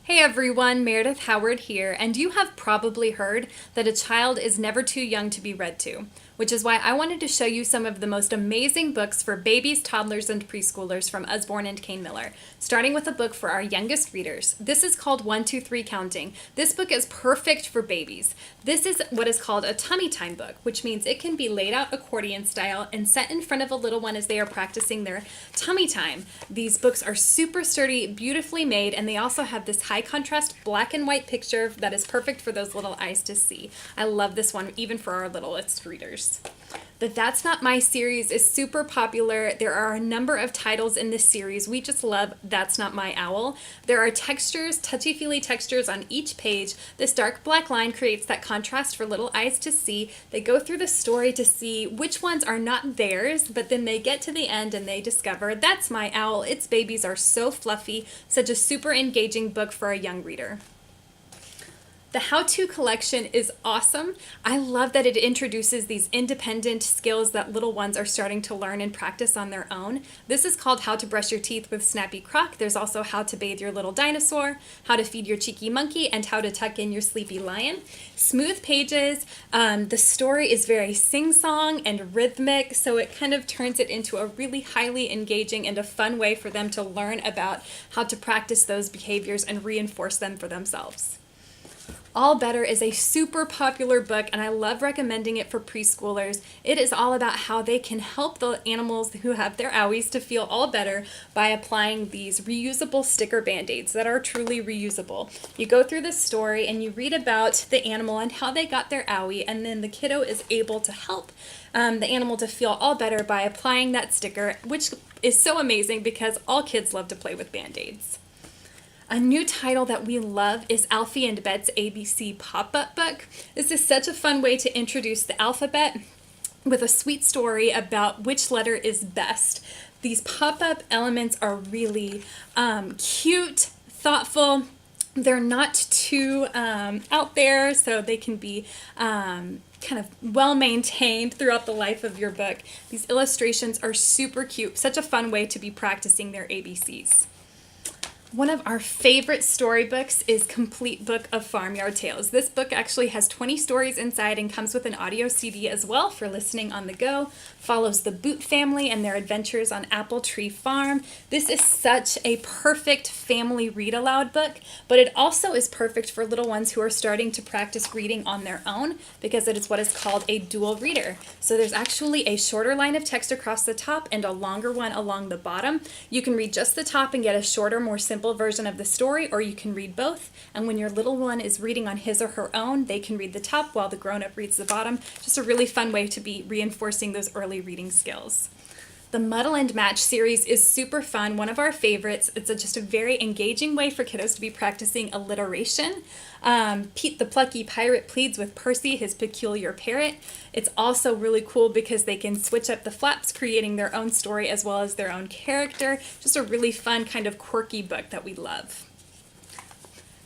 Hey everyone, Meredith Howard here, and you have probably heard that a child is never too young to be read to, which is why I wanted to show you some of the most amazing books for babies, toddlers, and preschoolers from Usborne and Kane Miller, starting with a book for our youngest readers. This is called 1, 2, 3 Counting. This book is perfect for babies. This is what is called a tummy time book, which means it can be laid out accordion style and set in front of a little one as they are practicing their tummy time. These books are super sturdy, beautifully made, and they also have this high contrast black and white picture that is perfect for those little eyes to see. I love this one even for our littlest readers. The That's Not My series is super popular. There are a number of titles in this series. We just love That's Not My Owl. There are textures, touchy-feely textures on each page. This dark black line creates that contrast for little eyes to see. They go through the story to see which ones are not theirs, but then they get to the end and they discover that's my owl. Its babies are so fluffy. Such a super engaging book for a young reader. The how-to collection is awesome. I love that it introduces these independent skills that little ones are starting to learn and practice on their own. This is called How to Brush Your Teeth with Snappy Croc. There's also How to Bathe Your Little Dinosaur, How to Feed Your Cheeky Monkey, and How to Tuck in Your Sleepy Lion. Smooth pages. The story is very sing-song and rhythmic, so it kind of turns it into a really highly engaging and a fun way for them to learn about how to practice those behaviors and reinforce them for themselves. All Better is a super popular book, and I love recommending it for preschoolers. It is all about how they can help the animals who have their owies to feel all better by applying these reusable sticker band-aids that are truly reusable. You go through the story and you read about the animal and how they got their owie, and then the kiddo is able to help the animal to feel all better by applying that sticker, which is so amazing because all kids love to play with band-aids. A new title that we love is Alfie and Bet's ABC Pop-Up Book. This is such a fun way to introduce the alphabet with a sweet story about which letter is best. These pop-up elements are really cute, thoughtful. They're not too out there, so they can be kind of well-maintained throughout the life of your book. These illustrations are super cute, such a fun way to be practicing their ABCs. One of our favorite storybooks is Complete Book of Farmyard Tales. This book actually has 20 stories inside and comes with an audio CD as well for listening on the go. Follows the Boot family and their adventures on Apple Tree Farm. This is such a perfect family read-aloud book, but it also is perfect for little ones who are starting to practice reading on their own because it is what is called a dual reader. So there's actually a shorter line of text across the top and a longer one along the bottom. You can read just the top and get a shorter, more simple version of the story, or you can read both, and when your little one is reading on his or her own, they can read the top while the grown-up reads the bottom. Just a really fun way to be reinforcing those early reading skills. The Muddle and Match series is super fun, one of our favorites. It's just a very engaging way for kiddos to be practicing alliteration. Pete the Plucky Pirate pleads with Percy, his peculiar parrot. It's also really cool because they can switch up the flaps, creating their own story as well as their own character. Just a really fun kind of quirky book that we love.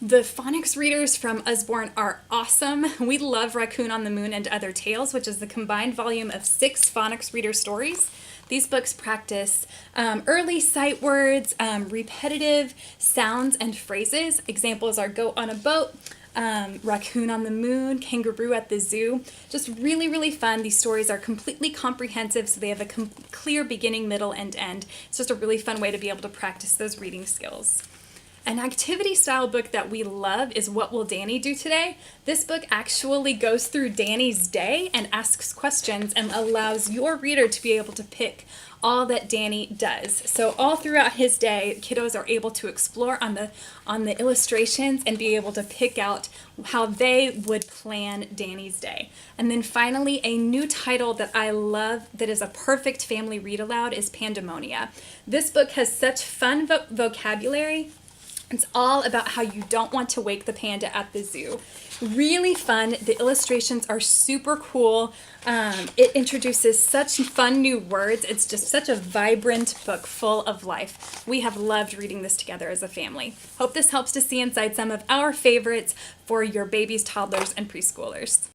The phonics readers from Usborne are awesome. We love Raccoon on the Moon and Other Tales, which is the combined volume of 6 phonics reader stories. These books practice early sight words, repetitive sounds and phrases. Examples are goat on a boat, raccoon on the moon, kangaroo at the zoo. Just really, really fun. These stories are completely comprehensive, so they have a clear beginning, middle, and end. It's just a really fun way to be able to practice those reading skills. An activity style book that we love is What Will Danny Do Today? This book actually goes through Danny's day and asks questions and allows your reader to be able to pick all that Danny does. So all throughout his day, kiddos are able to explore on the illustrations and be able to pick out how they would plan Danny's day. And then finally, a new title that I love that is a perfect family read aloud is Pandemonia. This book has such fun vocabulary. It's all about how you don't want to wake the panda at the zoo. Really fun. The illustrations are super cool. It introduces such fun new words. It's just such a vibrant book full of life. We have loved reading this together as a family. Hope this helps to see inside some of our favorites for your babies, toddlers, and preschoolers.